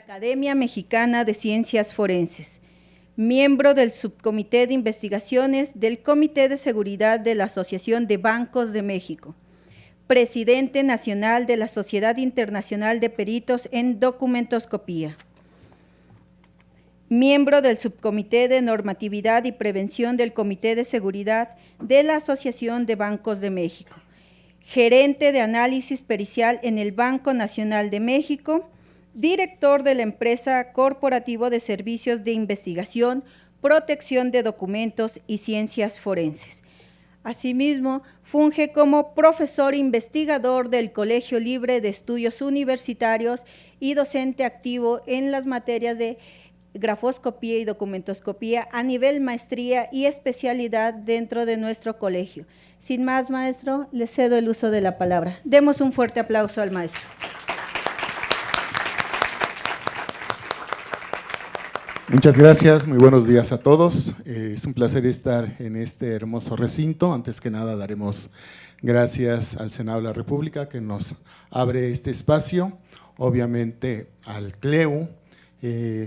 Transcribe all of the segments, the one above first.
Academia Mexicana de Ciencias Forenses, miembro del Subcomité de Investigaciones del Comité de Seguridad de la Asociación de Bancos de México, presidente nacional de la Sociedad Internacional de Peritos en Documentoscopía, miembro del Subcomité de Normatividad y Prevención del Comité de Seguridad de la Asociación de Bancos de México, gerente de análisis pericial en el Banco Nacional de México, director de la empresa Corporativo de Servicios de Investigación, Protección de Documentos y Ciencias Forenses. Asimismo, funge como profesor investigador del Colegio Libre de Estudios Universitarios y docente activo en las materias de grafoscopía y documentoscopía a nivel maestría y especialidad dentro de nuestro colegio. Sin más, maestro, le cedo el uso de la palabra. Demos un fuerte aplauso al maestro. Muchas gracias, muy buenos días a todos. Es un placer estar en este hermoso recinto. Antes que nada daremos gracias al Senado de la República que nos abre este espacio, obviamente al CLEU,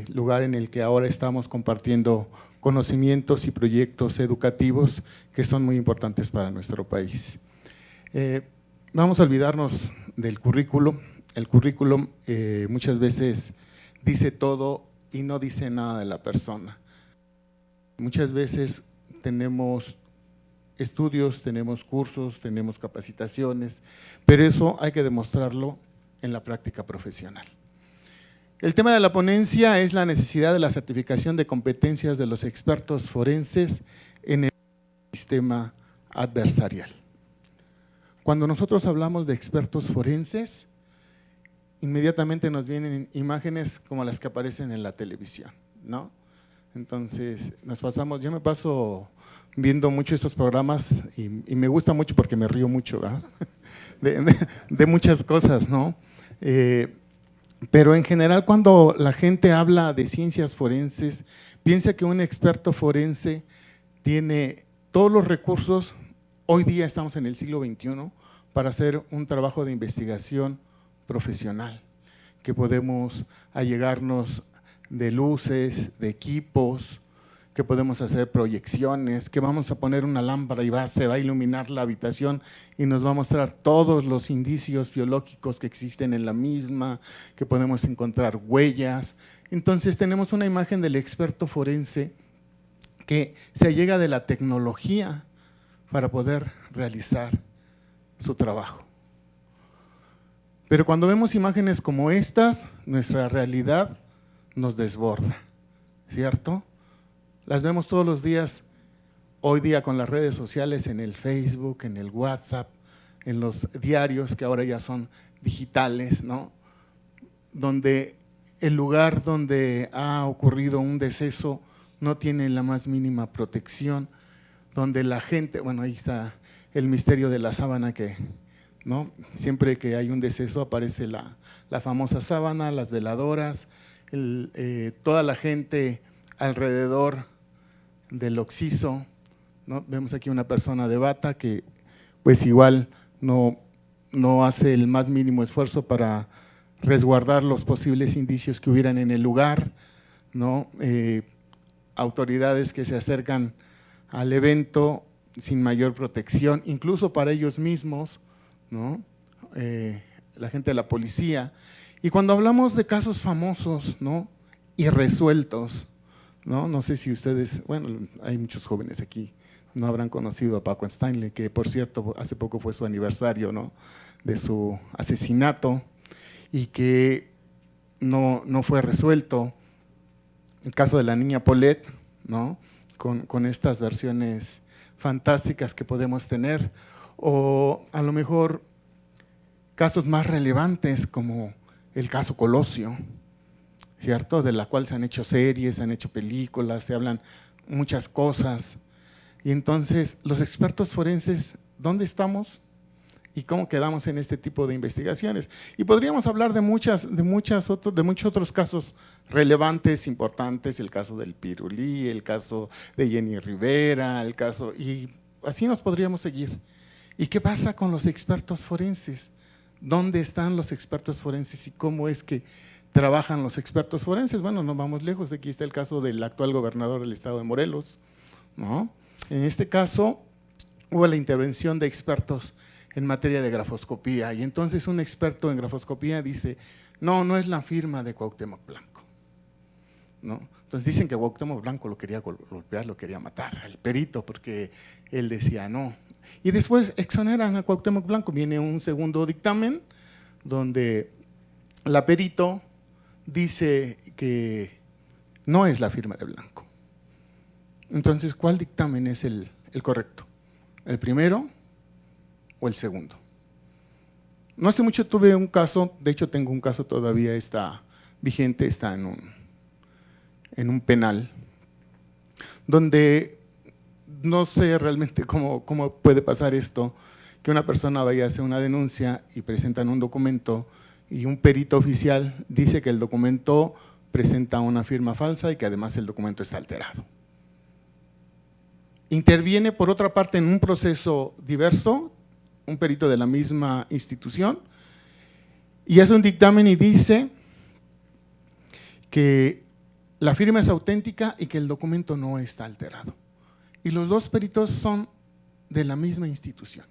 lugar en el que ahora estamos compartiendo conocimientos y proyectos educativos que son muy importantes para nuestro país. Vamos a olvidarnos del currículum. El currículum muchas veces dice todo y no dice nada de la persona. Muchas veces tenemos estudios, tenemos cursos, tenemos capacitaciones, pero eso hay que demostrarlo en la práctica profesional. El tema de la ponencia es la necesidad de la certificación de competencias de los expertos forenses en el sistema adversarial. Cuando nosotros hablamos de expertos forenses, inmediatamente nos vienen imágenes como las que aparecen en la televisión, ¿no? Entonces, yo me paso viendo mucho estos programas y me gusta mucho porque me río mucho, ¿verdad? de muchas cosas, ¿no? Pero en general, cuando la gente habla de ciencias forenses, piensa que un experto forense tiene todos los recursos. Hoy día estamos en el siglo XXI para hacer un trabajo de investigación profesional, que podemos allegarnos de luces, de equipos, que podemos hacer proyecciones, que vamos a poner una lámpara y se va a iluminar la habitación y nos va a mostrar todos los indicios biológicos que existen en la misma, que podemos encontrar huellas. Entonces tenemos una imagen del experto forense que se allega de la tecnología para poder realizar su trabajo. Pero cuando vemos imágenes como estas, nuestra realidad nos desborda, ¿cierto? Las vemos todos los días, hoy día con las redes sociales, en el Facebook, en el WhatsApp, en los diarios que ahora ya son digitales, ¿no? Donde el lugar donde ha ocurrido un deceso no tiene la más mínima protección, donde la gente, bueno, ahí está el misterio de la sábana que, ¿no? Siempre que hay un deceso aparece la famosa sábana, las veladoras, toda la gente alrededor del occiso, ¿no? Vemos aquí una persona de bata que pues igual no hace el más mínimo esfuerzo para resguardar los posibles indicios que hubieran en el lugar, ¿no? Autoridades que se acercan al evento sin mayor protección, incluso para ellos mismos, ¿no? La gente de la policía. Y cuando hablamos de casos famosos, ¿no? Y resueltos, ¿no? No sé si ustedes, bueno, hay muchos jóvenes aquí, no habrán conocido a Paco Stanley, que por cierto hace poco fue su aniversario, ¿no? De su asesinato y que no fue resuelto. El caso de la niña Paulette, ¿no? Con estas versiones fantásticas que podemos tener, o a lo mejor casos más relevantes como el caso Colosio, ¿cierto? De la cual se han hecho series, se han hecho películas, se hablan muchas cosas. Y entonces, los expertos forenses, ¿dónde estamos? ¿Y cómo quedamos en este tipo de investigaciones? Y podríamos hablar de muchos otros casos relevantes, importantes, el caso del Pirulí, el caso de Jenny Rivera, y así nos podríamos seguir. ¿Y qué pasa con los expertos forenses? ¿Dónde están los expertos forenses y cómo es que trabajan los expertos forenses? Bueno, no vamos lejos, aquí está el caso del actual gobernador del estado de Morelos, ¿no? En este caso hubo la intervención de expertos en materia de grafoscopía, y entonces un experto en grafoscopía dice, no es la firma de Cuauhtémoc Blanco, ¿no? Entonces dicen que Cuauhtémoc Blanco lo quería golpear, lo quería matar, al perito, porque él decía no. Y después exoneran a Cuauhtémoc Blanco, viene un segundo dictamen donde la perito dice que no es la firma de Blanco. Entonces, ¿cuál dictamen es el correcto? ¿El primero o el segundo? No hace mucho tuve un caso, de hecho tengo un caso todavía, está vigente, está en un penal, donde no sé realmente cómo puede pasar esto, que una persona vaya a hacer una denuncia y presentan un documento y un perito oficial dice que el documento presenta una firma falsa y que además el documento está alterado. Interviene por otra parte en un proceso diverso, un perito de la misma institución, y hace un dictamen y dice que la firma es auténtica y que el documento no está alterado. Y los dos peritos son de la misma institución.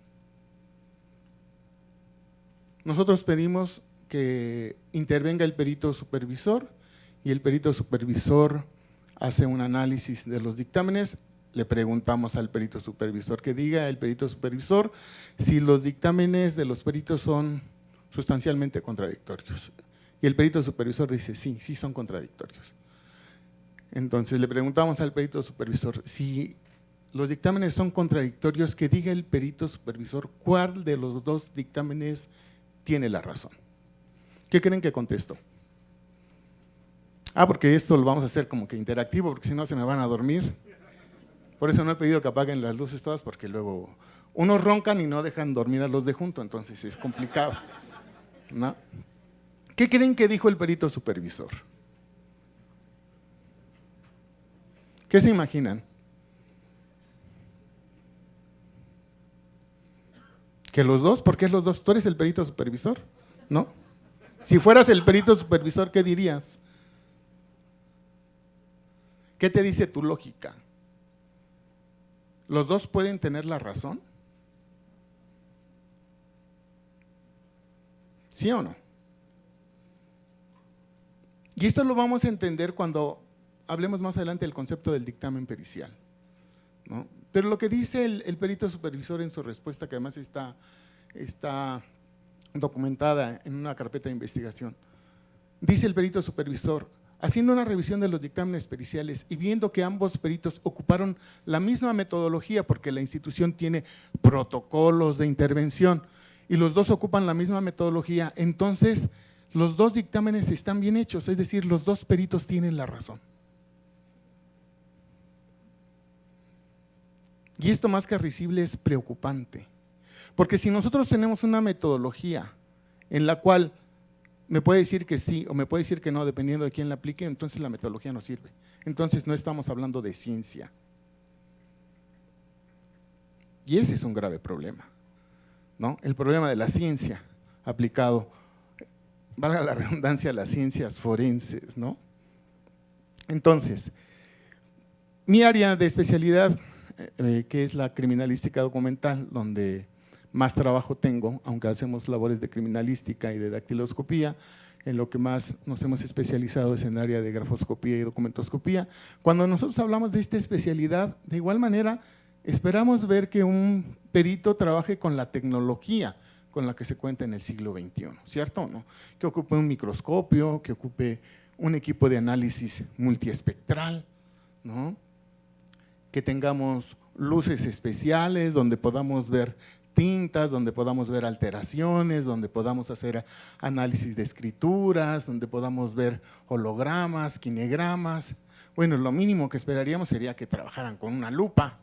Nosotros pedimos que intervenga el perito supervisor y el perito supervisor hace un análisis de los dictámenes. Le preguntamos al perito supervisor que diga el perito supervisor si los dictámenes de los peritos son sustancialmente contradictorios. Y el perito supervisor dice sí son contradictorios. Entonces le preguntamos al perito supervisor si los dictámenes son contradictorios, que diga el perito supervisor cuál de los dos dictámenes tiene la razón. ¿Qué creen que contestó? Porque esto lo vamos a hacer como que interactivo, porque si no se me van a dormir. Por eso no he pedido que apaguen las luces todas, porque luego unos roncan y no dejan dormir a los de junto, entonces es complicado, ¿no? ¿Qué creen que dijo el perito supervisor? ¿Qué se imaginan? ¿Que los dos? ¿Por qué los dos? ¿Tú eres el perito supervisor? ¿No? Si fueras el perito supervisor, ¿qué dirías? ¿Qué te dice tu lógica? ¿Los dos pueden tener la razón? ¿Sí o no? Y esto lo vamos a entender cuando hablemos más adelante del concepto del dictamen pericial, ¿no? Pero lo que dice el perito supervisor en su respuesta, que además está documentada en una carpeta de investigación, dice el perito supervisor: haciendo una revisión de los dictámenes periciales y viendo que ambos peritos ocuparon la misma metodología, porque la institución tiene protocolos de intervención y los dos ocupan la misma metodología, entonces los dos dictámenes están bien hechos, es decir, los dos peritos tienen la razón. Y esto, más que risible, es preocupante, porque si nosotros tenemos una metodología en la cual me puede decir que sí o me puede decir que no, dependiendo de quién la aplique, entonces la metodología no sirve. Entonces no estamos hablando de ciencia. Y ese es un grave problema, ¿no? El problema de la ciencia aplicado, valga la redundancia, a las ciencias forenses, ¿no? Entonces, mi área de especialidad, que es la criminalística documental, donde más trabajo tengo, aunque hacemos labores de criminalística y de dactiloscopía, en lo que más nos hemos especializado es en el área de grafoscopía y documentoscopía. Cuando nosotros hablamos de esta especialidad, de igual manera, esperamos ver que un perito trabaje con la tecnología con la que se cuenta en el siglo XXI, ¿cierto o no? Que ocupe un microscopio, que ocupe un equipo de análisis multiespectral, ¿no? Que tengamos luces especiales donde podamos ver tintas, donde podamos ver alteraciones, donde podamos hacer análisis de escrituras, donde podamos ver hologramas, kinegramas. Bueno, lo mínimo que esperaríamos sería que trabajaran con una lupa,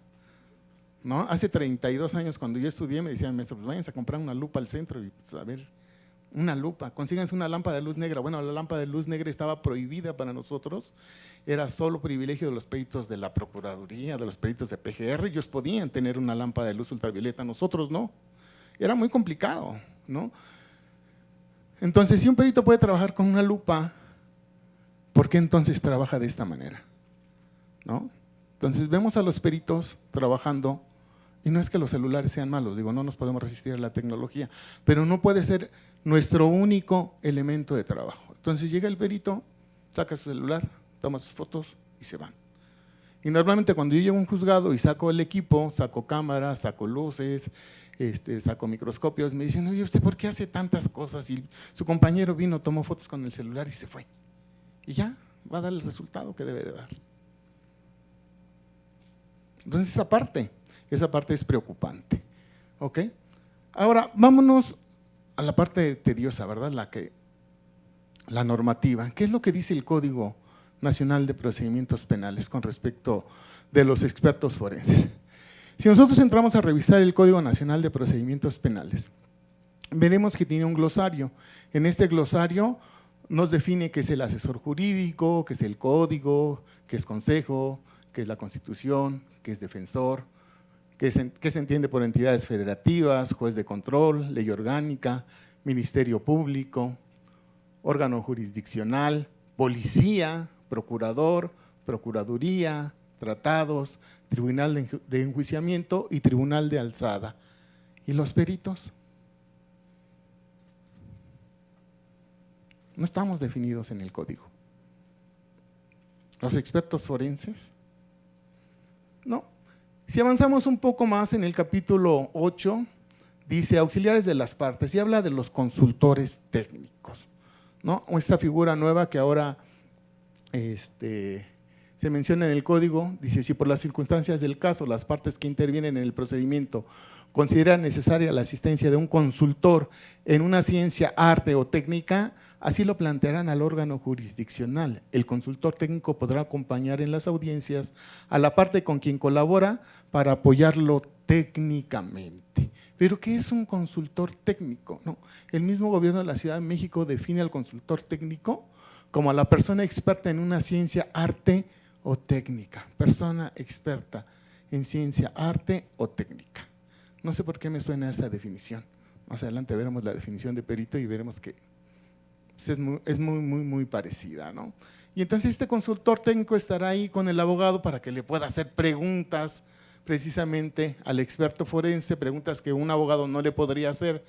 ¿no? Hace 32 años, cuando yo estudié, me decían: maestro, pues váyanse a comprar una lupa al centro y pues, a ver, una lupa, consíganse una lámpara de luz negra. Bueno, la lámpara de luz negra estaba prohibida para nosotros, era solo privilegio de los peritos de la Procuraduría, de los peritos de PGR. Ellos podían tener una lámpara de luz ultravioleta, nosotros no. Era muy complicado, ¿no? Entonces, si un perito puede trabajar con una lupa, ¿por qué entonces trabaja de esta manera? ¿No? Entonces vemos a los peritos trabajando, y no es que los celulares sean malos, digo, no nos podemos resistir a la tecnología, pero no puede ser nuestro único elemento de trabajo. Entonces llega el perito, saca su celular, toma sus fotos y se van. Y normalmente cuando yo llego a un juzgado y saco el equipo, saco cámaras, saco luces, saco microscopios, me dicen, oye, ¿usted por qué hace tantas cosas? Y su compañero vino, tomó fotos con el celular y se fue. Y ya, va a dar el resultado que debe de dar. Entonces esa parte es preocupante, ¿ok? Ahora, vámonos a la parte tediosa, ¿verdad? La normativa. ¿Qué es lo que dice el Código Nacional de Procedimientos Penales con respecto de los expertos forenses? Si nosotros entramos a revisar el Código Nacional de Procedimientos Penales, veremos que tiene un glosario. En este glosario nos define qué es el asesor jurídico, qué es el código, qué es consejo, qué es la Constitución, qué es defensor, qué se entiende por entidades federativas, juez de control, ley orgánica, ministerio público, órgano jurisdiccional, policía, procurador, procuraduría, tratados, tribunal de enjuiciamiento y tribunal de alzada. ¿Y los peritos? No estamos definidos en el código. ¿Los expertos forenses? No. Si avanzamos un poco más en el capítulo 8, dice auxiliares de las partes y habla de los consultores técnicos, ¿no? Esta figura nueva que ahora se menciona en el código, dice, si por las circunstancias del caso las partes que intervienen en el procedimiento consideran necesaria la asistencia de un consultor en una ciencia, arte o técnica, así lo plantearán al órgano jurisdiccional. El consultor técnico podrá acompañar en las audiencias a la parte con quien colabora para apoyarlo técnicamente. ¿Pero qué es un consultor técnico? No, el mismo gobierno de la Ciudad de México define al consultor técnico como a la persona experta en una ciencia, arte o técnica. Persona experta en ciencia, arte o técnica. No sé por qué me suena esta definición. Más adelante veremos la definición de perito y veremos que es muy parecida, ¿no? Y entonces este consultor técnico estará ahí con el abogado para que le pueda hacer preguntas precisamente al experto forense, preguntas que un abogado no le podría hacer,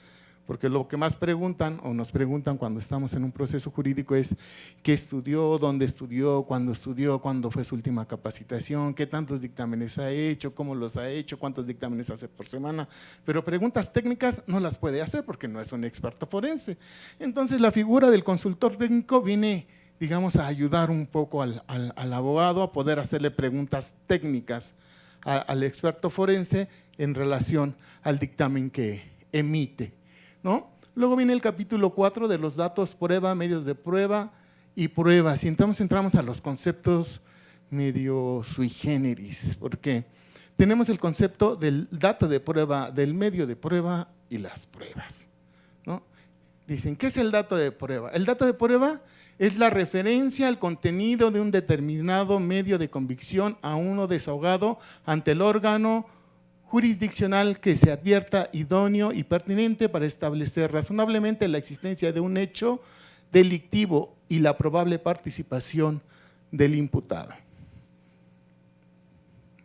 porque lo que más preguntan o nos preguntan cuando estamos en un proceso jurídico es qué estudió, dónde estudió, cuándo fue su última capacitación, qué tantos dictámenes ha hecho, cómo los ha hecho, cuántos dictámenes hace por semana, pero preguntas técnicas no las puede hacer porque no es un experto forense. Entonces la figura del consultor técnico viene, digamos, a ayudar un poco al abogado a poder hacerle preguntas técnicas al experto forense en relación al dictamen que emite, ¿no? Luego viene el capítulo 4 de los datos prueba, medios de prueba y pruebas. Y entonces entramos a los conceptos medio sui generis, porque tenemos el concepto del dato de prueba, del medio de prueba y las pruebas, ¿no? Dicen, ¿qué es el dato de prueba? El dato de prueba es la referencia al contenido de un determinado medio de convicción a uno desahogado ante el órgano jurisdiccional que se advierta idóneo y pertinente para establecer razonablemente la existencia de un hecho delictivo y la probable participación del imputado.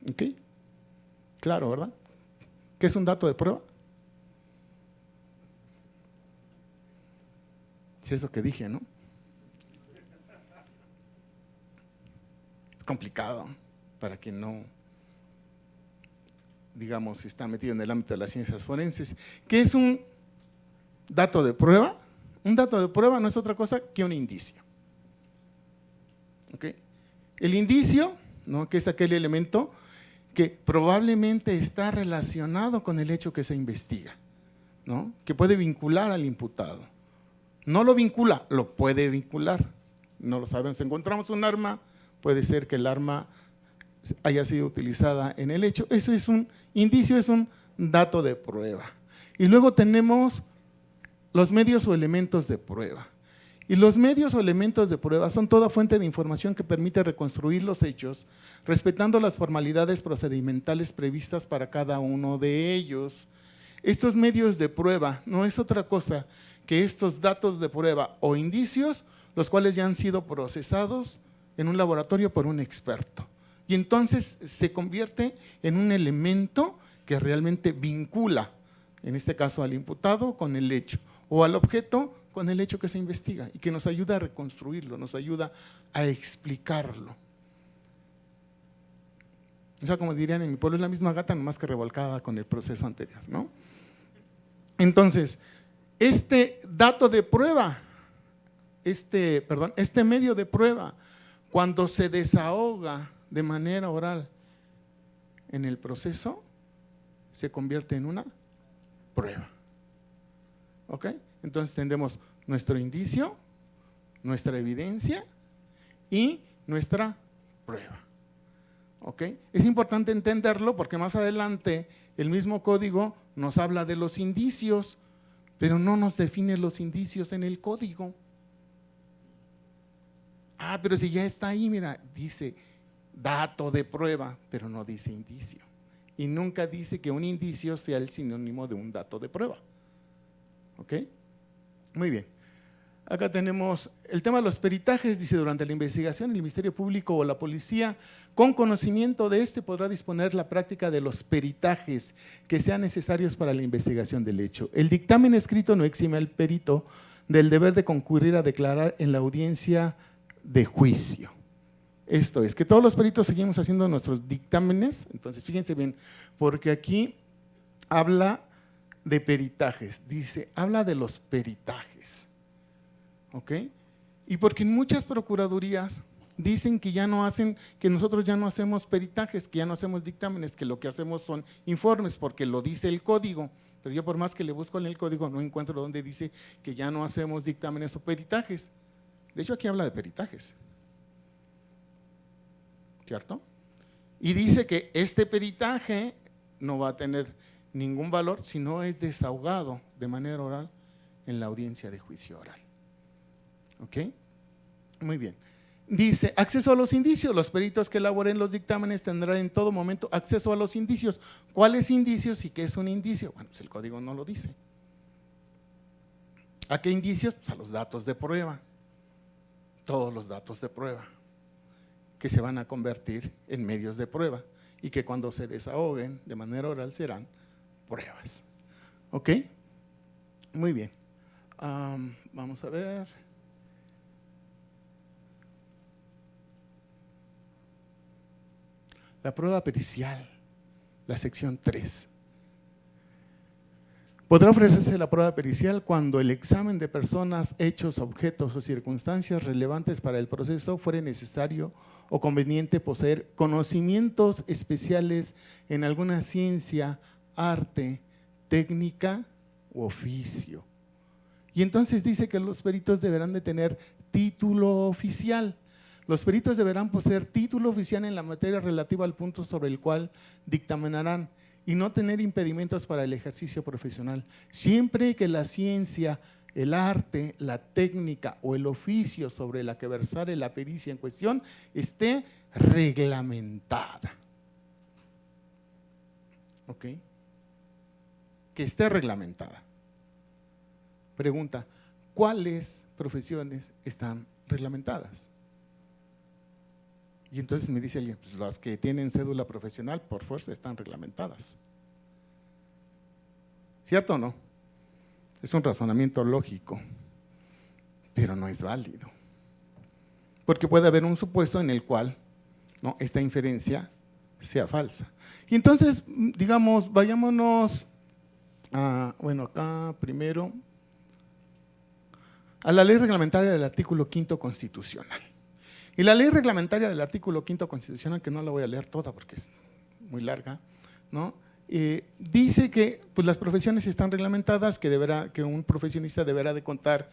¿Ok? Claro, ¿verdad? ¿Qué es un dato de prueba? Es eso que dije, ¿no? Es complicado para quien no, digamos, está metido en el ámbito de las ciencias forenses. ¿Qué es un dato de prueba? Un dato de prueba no es otra cosa que un indicio. ¿Okay? El indicio, ¿no?, que es aquel elemento que probablemente está relacionado con el hecho que se investiga, ¿no?, que puede vincular al imputado. No lo vincula, lo puede vincular, no lo sabemos. Si encontramos un arma, puede ser que el arma haya sido utilizada en el hecho. Eso es un indicio, es un dato de prueba. Y luego tenemos los medios o elementos de prueba. Y los medios o elementos de prueba son toda fuente de información que permite reconstruir los hechos, respetando las formalidades procedimentales previstas para cada uno de ellos. Estos medios de prueba no es otra cosa que estos datos de prueba o indicios los cuales ya han sido procesados en un laboratorio por un experto. Y entonces se convierte en un elemento que realmente vincula, en este caso al imputado con el hecho, o al objeto con el hecho que se investiga, y que nos ayuda a reconstruirlo, nos ayuda a explicarlo. O sea, como dirían en mi pueblo, es la misma gata, nomás que revolcada con el proceso anterior, ¿no? Entonces, este dato de prueba, este medio de prueba, cuando se desahoga de manera oral en el proceso, se convierte en una prueba. ¿Ok? Entonces tendremos nuestro indicio, nuestra evidencia y nuestra prueba. ¿Ok? Es importante entenderlo porque más adelante el mismo código nos habla de los indicios, pero no nos define los indicios en el código. Ah, pero si ya está ahí, mira, dice dato de prueba, pero no dice indicio. Y nunca dice que un indicio sea el sinónimo de un dato de prueba. ¿Ok? Muy bien. Acá tenemos el tema de los peritajes, dice, durante la investigación, el Ministerio Público o la policía, con conocimiento de este, podrá disponer la práctica de los peritajes que sean necesarios para la investigación del hecho. El dictamen escrito no exime al perito del deber de concurrir a declarar en la audiencia de juicio. Esto es, que todos los peritos seguimos haciendo nuestros dictámenes, entonces fíjense bien, porque aquí habla de peritajes, dice, habla de los peritajes. ¿Ok? Y porque en muchas procuradurías dicen que ya no hacen, que nosotros ya no hacemos peritajes, que ya no hacemos dictámenes, que lo que hacemos son informes, porque lo dice el código, pero yo por más que le busco en el código no encuentro donde dice que ya no hacemos dictámenes o peritajes. De hecho aquí habla de peritajes, ¿cierto? Y dice que este peritaje no va a tener ningún valor si no es desahogado de manera oral en la audiencia de juicio oral. ¿Ok? Muy bien. Dice, acceso a los indicios. Los peritos que elaboren los dictámenes tendrán en todo momento acceso a los indicios. ¿Cuáles indicios y qué es un indicio? Bueno, pues el código no lo dice. ¿A qué indicios? Pues a los datos de prueba. Todos los datos de prueba que se van a convertir en medios de prueba y que cuando se desahoguen de manera oral serán pruebas. ¿Ok? Muy bien. Vamos a ver. La prueba pericial, la sección 3. Podrá ofrecerse la prueba pericial cuando el examen de personas, hechos, objetos o circunstancias relevantes para el proceso fuere necesario o conveniente poseer conocimientos especiales en alguna ciencia, arte, técnica u oficio. Y entonces dice que los peritos deberán de tener título oficial. Los peritos deberán poseer título oficial en la materia relativa al punto sobre el cual dictaminarán y no tener impedimentos para el ejercicio profesional, siempre que la ciencia, el arte, la técnica o el oficio sobre la que versare la pericia en cuestión esté reglamentada. ¿Ok? Que esté reglamentada. Pregunta, ¿cuáles profesiones están reglamentadas? Y entonces me dice alguien, pues las que tienen cédula profesional por fuerza están reglamentadas. ¿Cierto o no? Es un razonamiento lógico, pero no es válido. Porque puede haber un supuesto en el cual esta inferencia sea falsa. Y entonces, digamos, vayámonos a, bueno, acá primero, a la ley reglamentaria del artículo 5º constitucional. Y la ley reglamentaria del artículo 5º constitucional, que no la voy a leer toda porque es muy larga, ¿no? Dice que pues, las profesiones están reglamentadas, que un profesionista deberá de contar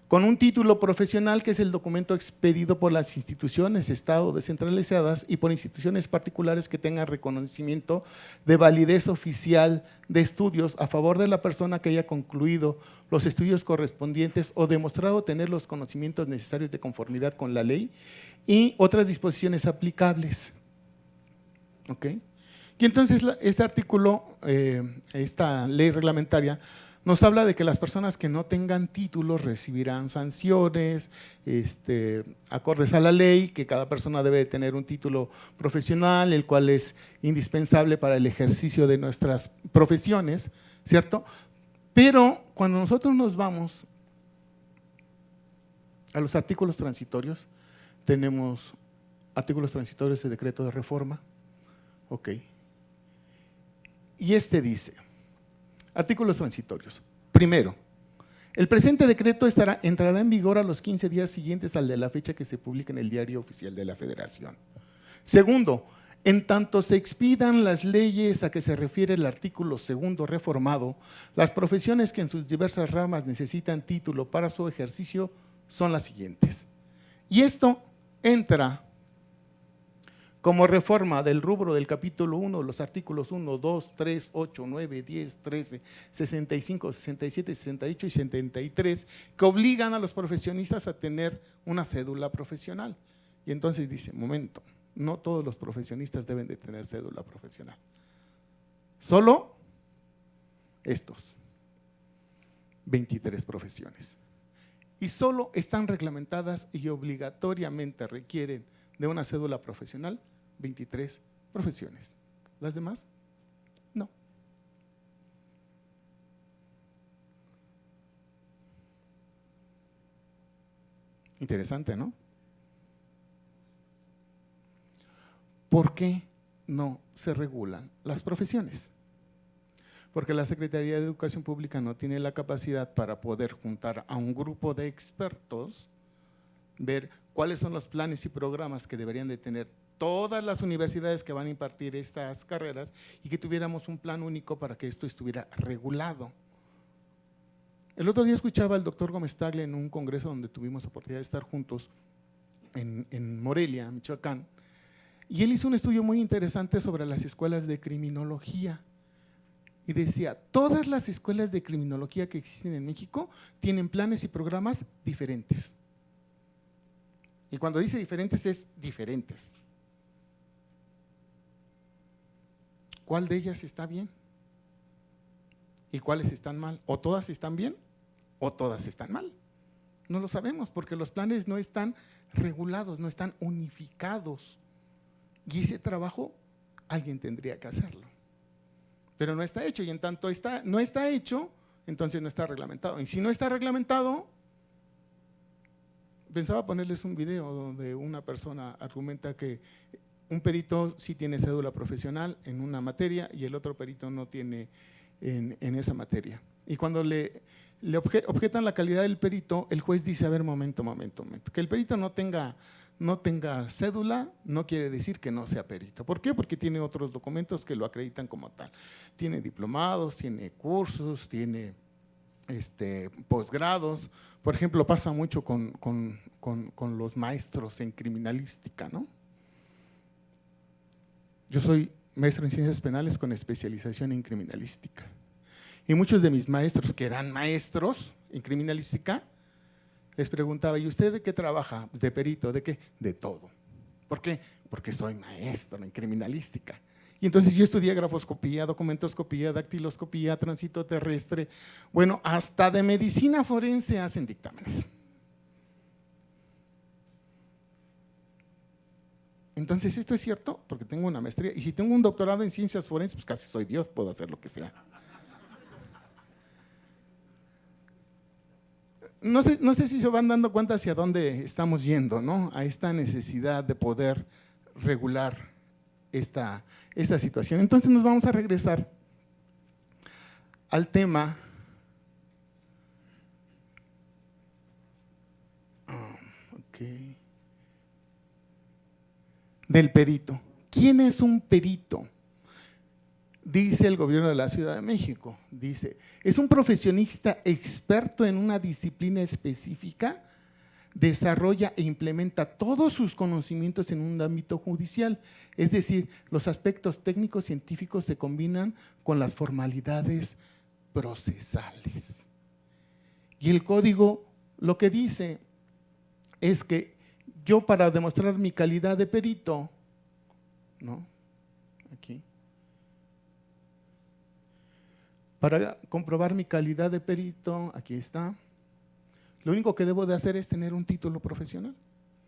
con un título profesional, que es el documento expedido por las instituciones Estado descentralizadas y por instituciones particulares que tengan reconocimiento de validez oficial de estudios a favor de la persona que haya concluido los estudios correspondientes o demostrado tener los conocimientos necesarios de conformidad con la ley y otras disposiciones aplicables. ¿Ok? Y entonces este artículo, esta ley reglamentaria, nos habla de que las personas que no tengan títulos recibirán sanciones, acordes a la ley, que cada persona debe de tener un título profesional, el cual es indispensable para el ejercicio de nuestras profesiones, ¿cierto? Pero cuando nosotros nos vamos a los artículos transitorios, tenemos artículos transitorios de decreto de reforma, ok. Y dice, artículos transitorios. Primero, el presente decreto entrará en vigor a los 15 días siguientes al de la fecha que se publica en el Diario Oficial de la Federación. Segundo, en tanto se expidan las leyes a que se refiere el artículo segundo reformado, las profesiones que en sus diversas ramas necesitan título para su ejercicio son las siguientes. Y esto entra como reforma del rubro del capítulo 1, los artículos 1, 2, 3, 8, 9, 10, 13, 65, 67, 68 y 73, que obligan a los profesionistas a tener una cédula profesional. Y entonces dice, momento, no todos los profesionistas deben de tener cédula profesional, solo estos 23 profesiones. Y solo están reglamentadas y obligatoriamente requieren de una cédula profesional 23 profesiones. ¿Las demás? No. Interesante, ¿no? ¿Por qué no se regulan las profesiones? Porque la Secretaría de Educación Pública no tiene la capacidad para poder juntar a un grupo de expertos, ver cuáles son los planes y programas que deberían de tener todas las universidades que van a impartir estas carreras y que tuviéramos un plan único para que esto estuviera regulado. El otro día escuchaba al doctor Gómez Tagle en un congreso donde tuvimos oportunidad de estar juntos en Morelia, Michoacán, y él hizo un estudio muy interesante sobre las escuelas de criminología y decía, todas las escuelas de criminología que existen en México tienen planes y programas diferentes. Y cuando dice diferentes, es diferentes. ¿Cuál de ellas está bien? ¿Y cuáles están mal? ¿O todas están bien o todas están mal? No lo sabemos porque los planes no están regulados, no están unificados. Y ese trabajo alguien tendría que hacerlo. Pero no está hecho y en tanto no está hecho, entonces no está reglamentado. Y si no está reglamentado, pensaba ponerles un video donde una persona argumenta que un perito sí tiene cédula profesional en una materia y el otro perito no tiene en esa materia. Y cuando le objetan la calidad del perito, el juez dice, a ver, momento, que el perito no tenga cédula no quiere decir que no sea perito. ¿Por qué? Porque tiene otros documentos que lo acreditan como tal. Tiene diplomados, tiene cursos, tiene posgrados. Por ejemplo, pasa mucho con los maestros en criminalística, ¿no? Yo soy maestro en ciencias penales con especialización en criminalística. Y muchos de mis maestros que eran maestros en criminalística, les preguntaba, ¿y usted de qué trabaja? ¿De perito? ¿De qué? De todo. ¿Por qué? Porque soy maestro en criminalística. Y entonces yo estudié grafoscopía, documentoscopía, dactiloscopía, tránsito terrestre, bueno, hasta de medicina forense hacen dictámenes. Entonces, ¿esto es cierto? Porque tengo una maestría. Y si tengo un doctorado en ciencias forenses, pues casi soy Dios, puedo hacer lo que sea. No sé si se van dando cuenta hacia dónde estamos yendo, ¿no? A esta necesidad de poder regular esta situación. Entonces nos vamos a regresar al tema del perito. ¿Quién es un perito? Dice el gobierno de la Ciudad de México, dice, es un profesionista experto en una disciplina específica, desarrolla e implementa todos sus conocimientos en un ámbito judicial, es decir, los aspectos técnicos científicos se combinan con las formalidades procesales. Y el código lo que dice es que yo para demostrar mi calidad de perito, ¿no? Aquí. Para comprobar mi calidad de perito, aquí está. Lo único que debo de hacer es tener un título profesional.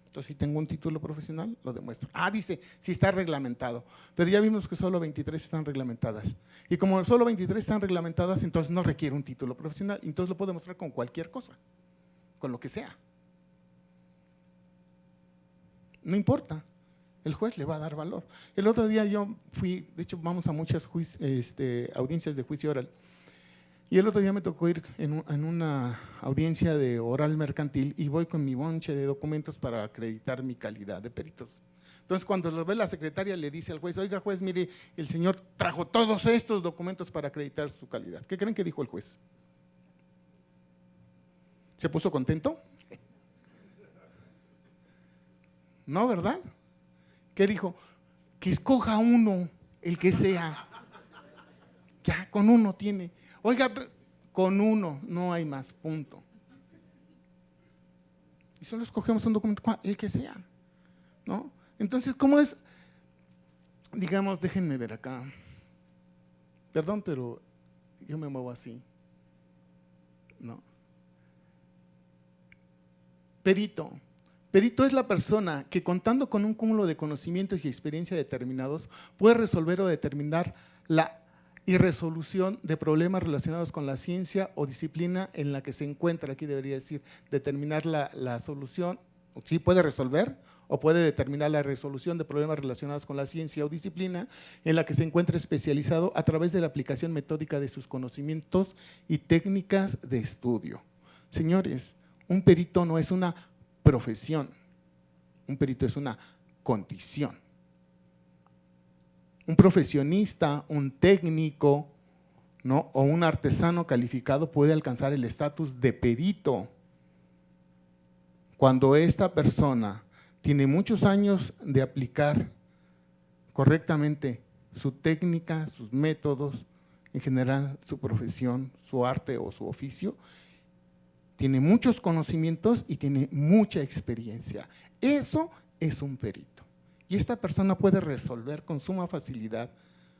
Entonces, si tengo un título profesional, lo demuestro. Dice, si está reglamentado, pero ya vimos que solo 23 están reglamentadas. Y como solo 23 están reglamentadas, entonces no requiere un título profesional, entonces lo puedo demostrar con cualquier cosa, con lo que sea. No importa, el juez le va a dar valor. El otro día yo fui, de hecho vamos a muchas audiencias de juicio oral, y el otro día me tocó ir en una audiencia de oral mercantil y voy con mi bonche de documentos para acreditar mi calidad de peritos. Entonces, cuando lo ve la secretaria, le dice al juez, oiga juez, mire, el señor trajo todos estos documentos para acreditar su calidad. ¿Qué creen que dijo el juez? ¿Se puso contento? No, ¿verdad? ¿Qué dijo? Que escoja uno, el que sea. Ya, con uno tiene. Oiga, con uno, no hay más, punto. Y solo escogemos un documento, el que sea, ¿no? Entonces, ¿cómo es? Digamos, déjenme ver acá. Perdón, pero yo me muevo así, ¿no? Perito. Perito es la persona que, contando con un cúmulo de conocimientos y experiencia determinados, puede resolver o determinar la resolución de problemas relacionados con la ciencia o disciplina en la que se encuentra. Aquí debería decir determinar la solución, sí puede resolver o puede determinar la resolución de problemas relacionados con la ciencia o disciplina en la que se encuentra especializado a través de la aplicación metódica de sus conocimientos y técnicas de estudio. Señores, un perito no es una profesión, un perito es una condición. Un profesionista, un técnico, ¿no? O un artesano calificado puede alcanzar el estatus de perito cuando esta persona tiene muchos años de aplicar correctamente su técnica, sus métodos, en general su profesión, su arte o su oficio, tiene muchos conocimientos y tiene mucha experiencia. Eso es un perito. Y esta persona puede resolver con suma facilidad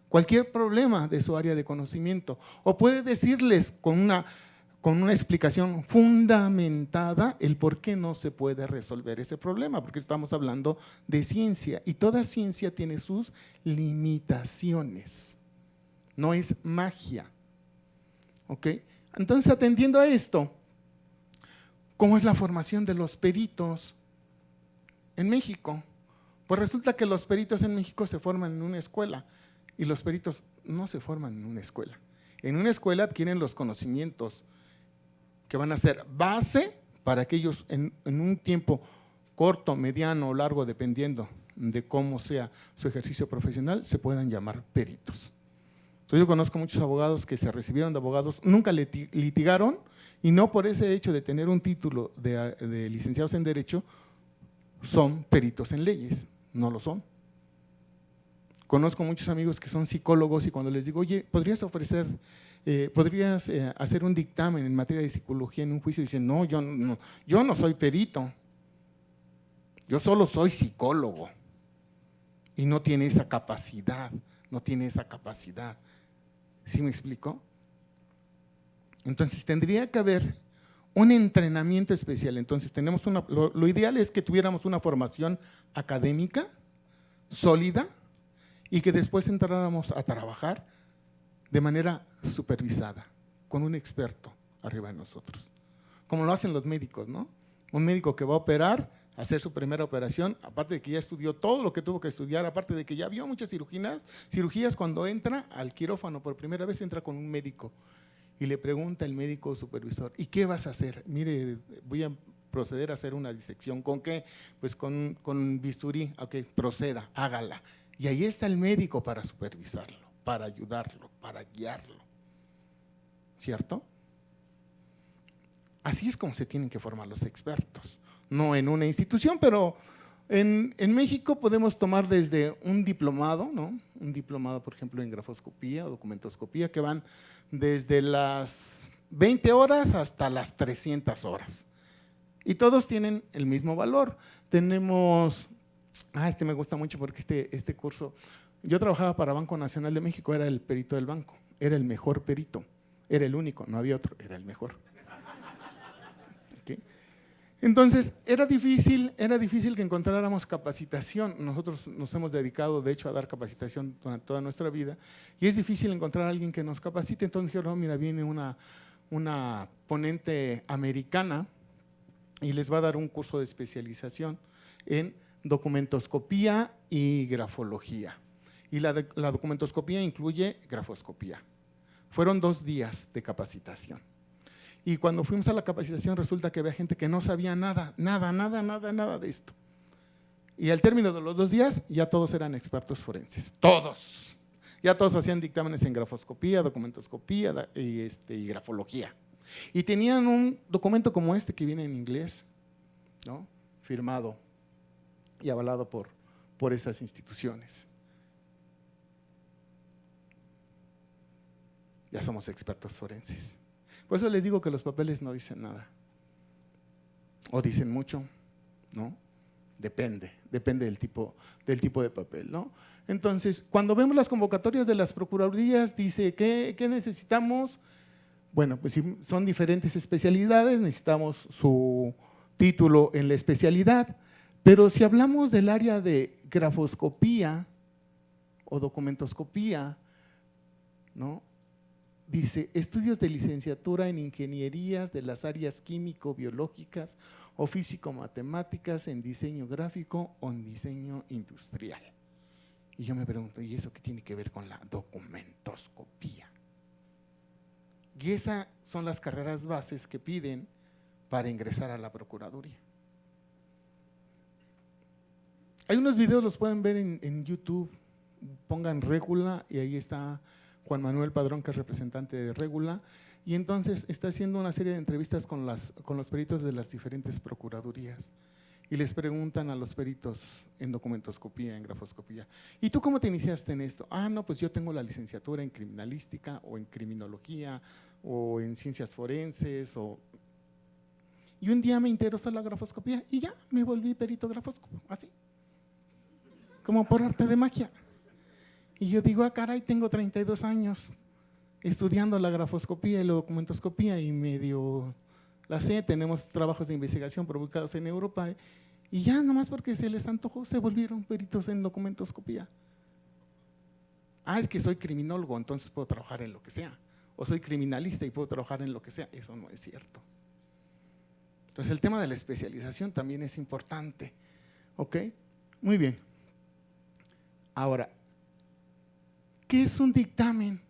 cualquier problema de su área de conocimiento o puede decirles con una explicación fundamentada el por qué no se puede resolver ese problema, porque estamos hablando de ciencia y toda ciencia tiene sus limitaciones, no es magia. ¿Ok? Entonces, atendiendo a esto, ¿cómo es la formación de los peritos en México? Pues resulta que los peritos en México se forman en una escuela y los peritos no se forman en una escuela. En una escuela adquieren los conocimientos que van a ser base para que ellos en un tiempo corto, mediano o largo, dependiendo de cómo sea su ejercicio profesional, se puedan llamar peritos. Entonces, yo conozco muchos abogados que se recibieron de abogados, nunca litigaron y no por ese hecho de tener un título de licenciados en Derecho son peritos en leyes. No lo son. Conozco muchos amigos que son psicólogos y cuando les digo, oye, ¿podrías hacer un dictamen en materia de psicología en un juicio? Dicen, no, yo no soy perito, yo solo soy psicólogo. Y no tiene esa capacidad, ¿Sí me explico? Entonces tendría que haber un entrenamiento especial. Entonces tenemos lo ideal es que tuviéramos una formación académica sólida y que después entráramos a trabajar de manera supervisada, con un experto arriba de nosotros, como lo hacen los médicos, ¿no? Un médico que va a operar, hacer su primera operación, aparte de que ya estudió todo lo que tuvo que estudiar, aparte de que ya vio muchas cirugías, cuando entra al quirófano por primera vez entra con un médico y le pregunta el médico supervisor, ¿y qué vas a hacer? Mire, voy a proceder a hacer una disección. ¿Con qué? Pues con bisturí. Ok, proceda, hágala. Y ahí está el médico para supervisarlo, para ayudarlo, para guiarlo. ¿Cierto? Así es como se tienen que formar los expertos. No en una institución, pero en México podemos tomar desde un diplomado, ¿no? Un diplomado, por ejemplo, en grafoscopía o documentoscopía, que van desde las 20 horas hasta las 300 horas. Y todos tienen el mismo valor. Tenemos, me gusta mucho porque este curso, yo trabajaba para Banco Nacional de México, era el perito del banco, era el mejor perito. era el único, no había otro, era el mejor. ¿Okay? Entonces, era difícil que encontráramos capacitación. Nosotros nos hemos dedicado, de hecho, a dar capacitación durante toda nuestra vida, y es difícil encontrar a alguien que nos capacite. Entonces dijeron, no, mira, viene una ponente americana y les va a dar un curso de especialización en documentoscopía y grafología. Y la documentoscopía incluye grafoscopía. Fueron 2 días de capacitación. Y cuando fuimos a la capacitación resulta que había gente que no sabía nada de esto. Y al término de los 2 días ya todos eran expertos forenses, todos. Ya todos hacían dictámenes en grafoscopía, documentoscopía y grafología. Y tenían un documento como este que viene en inglés, ¿no? Firmado y avalado por estas instituciones. Ya somos expertos forenses. Por eso les digo que los papeles no dicen nada. O dicen mucho, ¿no? Depende del tipo de papel, ¿no? Entonces, cuando vemos las convocatorias de las procuradurías, dice, ¿qué necesitamos? Bueno, pues si son diferentes especialidades, necesitamos su título en la especialidad, pero si hablamos del área de grafoscopía o documentoscopía, ¿no? Dice, estudios de licenciatura en ingenierías de las áreas químico-biológicas o físico-matemáticas, en diseño gráfico o en diseño industrial. Y yo me pregunto, ¿y eso qué tiene que ver con la documentoscopía? Y esas son las carreras bases que piden para ingresar a la Procuraduría. Hay unos videos, los pueden ver en YouTube, pongan Régula y ahí está Juan Manuel Padrón, que es representante de Régula, y entonces está haciendo una serie de entrevistas con los peritos de las diferentes procuradurías y les preguntan a los peritos en documentoscopía, en grafoscopía, ¿y tú cómo te iniciaste en esto? Ah, no, pues yo tengo la licenciatura en criminalística o en criminología o en ciencias forenses y un día me interesó la grafoscopía y ya me volví perito grafóscopo, así, como por arte de magia. Y yo digo, ah, caray, tengo 32 años estudiando la grafoscopía y la documentoscopía y medio la sé, tenemos trabajos de investigación publicados en Europa y ya nomás porque se les antojó se volvieron peritos en documentoscopía. Ah, es que soy criminólogo, entonces puedo trabajar en lo que sea, o soy criminalista y puedo trabajar en lo que sea. Eso no es cierto. Entonces el tema de la especialización también es importante, ¿ok? Muy bien. Ahora, ¿qué es un dictamen?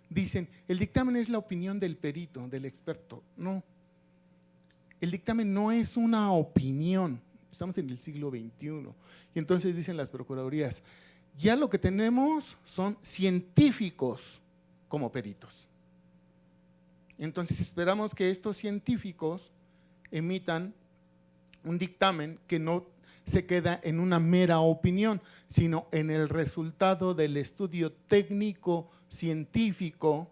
Dicen, el dictamen es la opinión del perito, del experto. No, el dictamen no es una opinión, estamos en el siglo XXI. Y entonces dicen las procuradurías, ya lo que tenemos son científicos como peritos. Entonces esperamos que estos científicos emitan un dictamen que no se queda en una mera opinión, sino en el resultado del estudio técnico, científico,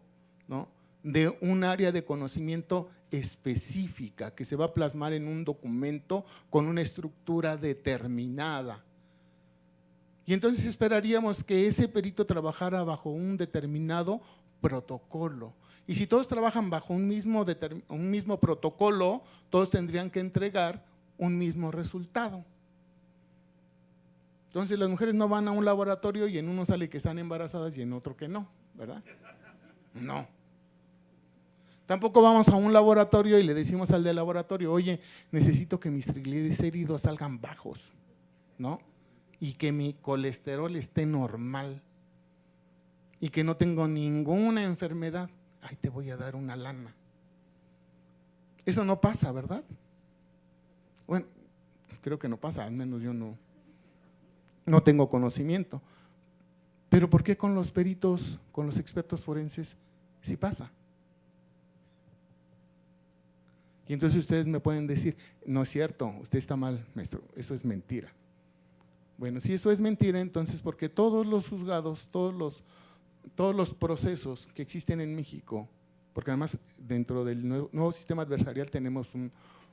¿no?, de un área de conocimiento específica que se va a plasmar en un documento con una estructura determinada. Y entonces esperaríamos que ese perito trabajara bajo un determinado protocolo. Y si todos trabajan bajo un mismo protocolo, todos tendrían que entregar un mismo resultado. Entonces las mujeres no van a un laboratorio y en uno sale que están embarazadas y en otro que no, ¿verdad? No. Tampoco vamos a un laboratorio y le decimos al del laboratorio, oye, necesito que mis triglicéridos salgan bajos, ¿no? Y que mi colesterol esté normal y que no tengo ninguna enfermedad. Ay, te voy a dar una lana. Eso no pasa, ¿verdad? Bueno, creo que no pasa, al menos yo no tengo conocimiento. Pero ¿por qué con los peritos, con los expertos forenses, sí pasa? Y entonces ustedes me pueden decir, no es cierto, usted está mal, maestro, eso es mentira. Bueno, si eso es mentira, entonces porque todos los juzgados, todos los procesos que existen en México, porque además dentro del nuevo sistema adversarial tenemos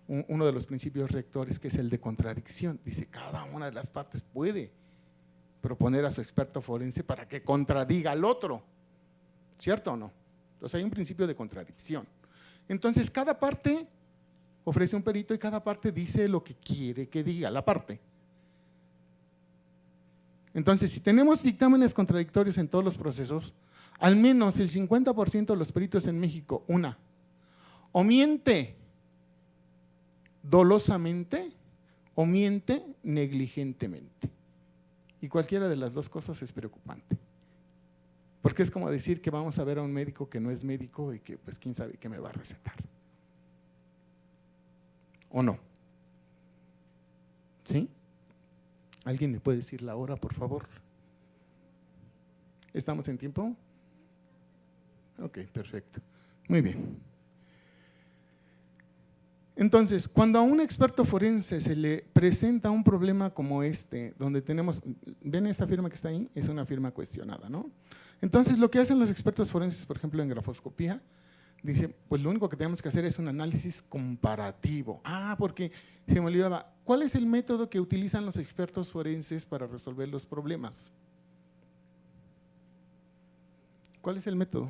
uno de los principios rectores que es el de contradicción. Dice, cada una de las partes puede proponer a su experto forense para que contradiga al otro, ¿cierto o no? O sea, hay un principio de contradicción. Entonces, cada parte ofrece un perito y cada parte dice lo que quiere que diga la parte. Entonces, si tenemos dictámenes contradictorios en todos los procesos, al menos el 50% de los peritos en México, o miente dolosamente o miente negligentemente. Y cualquiera de las dos cosas es preocupante. Porque es como decir que vamos a ver a un médico que no es médico y que pues quién sabe qué me va a recetar. ¿O no? ¿Sí? ¿Alguien me puede decir la hora, por favor? ¿Estamos en tiempo? Ok, perfecto. Muy bien. Entonces, cuando a un experto forense se le presenta un problema como este, donde tenemos, ¿ven esta firma que está ahí? Es una firma cuestionada, ¿no? Entonces, lo que hacen los expertos forenses, por ejemplo, en grafoscopía, dicen, pues lo único que tenemos que hacer es un análisis comparativo. Porque se me olvidaba, ¿cuál es el método que utilizan los expertos forenses para resolver los problemas? ¿Cuál es el método?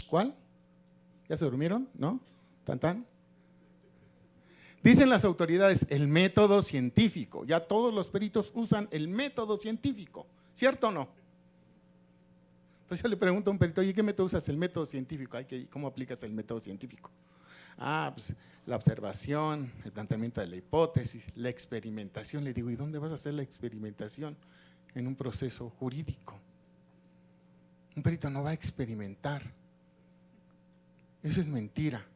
¿Cuál? ¿Ya se durmieron? ¿No? ¿Tan tan? Dicen las autoridades, el método científico. Ya todos los peritos usan el método científico, ¿cierto o no? Entonces yo le pregunto a un perito, oye, ¿qué método usas? El método científico. ¿Cómo aplicas el método científico? Pues la observación, el planteamiento de la hipótesis, la experimentación. Le digo, ¿y dónde vas a hacer la experimentación? En un proceso jurídico. Un perito no va a experimentar. Eso es mentira.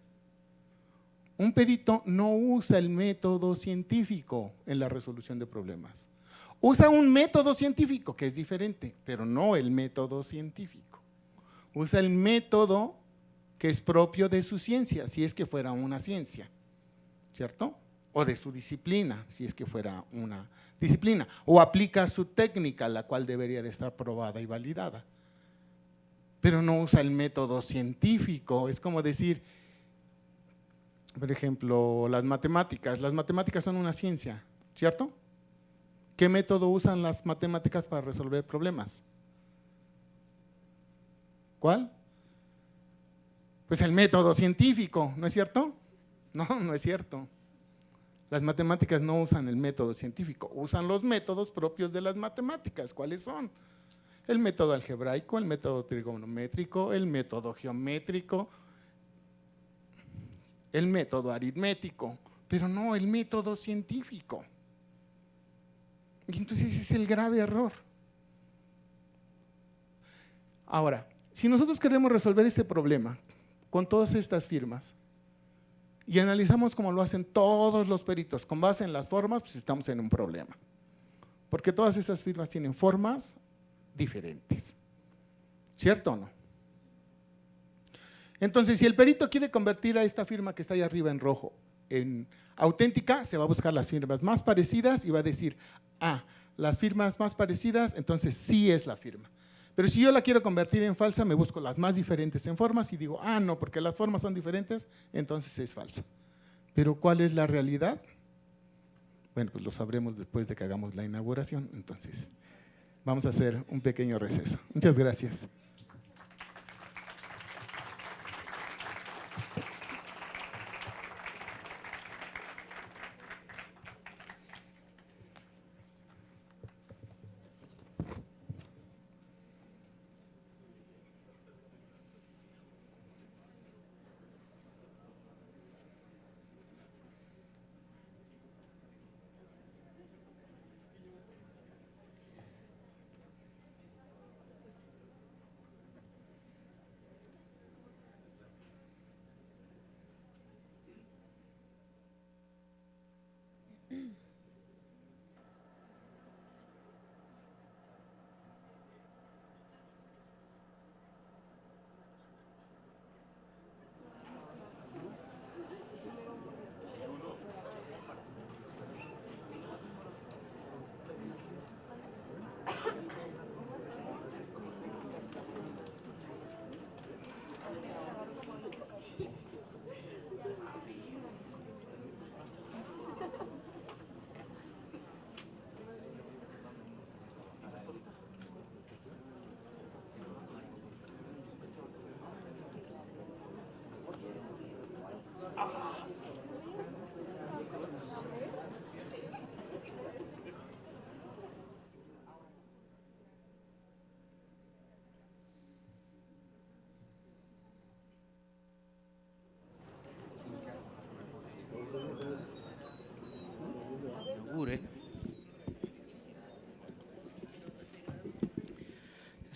Un perito no usa el método científico en la resolución de problemas. Usa un método científico que es diferente, pero no el método científico. Usa el método que es propio de su ciencia, si es que fuera una ciencia, ¿cierto? O de su disciplina, si es que fuera una disciplina. O aplica su técnica, la cual debería de estar probada y validada. Pero no usa el método científico. Es como decir, por ejemplo, las matemáticas. Las matemáticas son una ciencia, ¿cierto? ¿Qué método usan las matemáticas para resolver problemas? ¿Cuál? Pues el método científico, ¿no es cierto? No, no es cierto. Las matemáticas no usan el método científico, usan los métodos propios de las matemáticas. ¿Cuáles son? El método algebraico, el método trigonométrico, el método geométrico, el método aritmético, pero no el método científico. Y entonces ese es el grave error. Ahora, si nosotros queremos resolver este problema con todas estas firmas y analizamos cómo lo hacen todos los peritos con base en las formas, pues estamos en un problema. Porque todas esas firmas tienen formas diferentes. ¿Cierto o no? Entonces, si el perito quiere convertir a esta firma que está ahí arriba en rojo en auténtica, se va a buscar las firmas más parecidas y va a decir, las firmas más parecidas, entonces sí es la firma. Pero si yo la quiero convertir en falsa, me busco las más diferentes en formas y digo, no, porque las formas son diferentes, entonces es falsa. Pero ¿cuál es la realidad? Bueno, pues lo sabremos después de que hagamos la inauguración, entonces vamos a hacer un pequeño receso. Muchas gracias.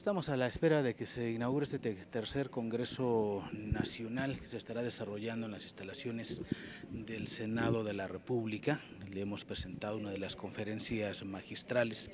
estamos a la espera de que se inaugure este tercer Congreso Nacional que se estará desarrollando en las instalaciones del Senado de la República. Le hemos presentado una de las conferencias magistrales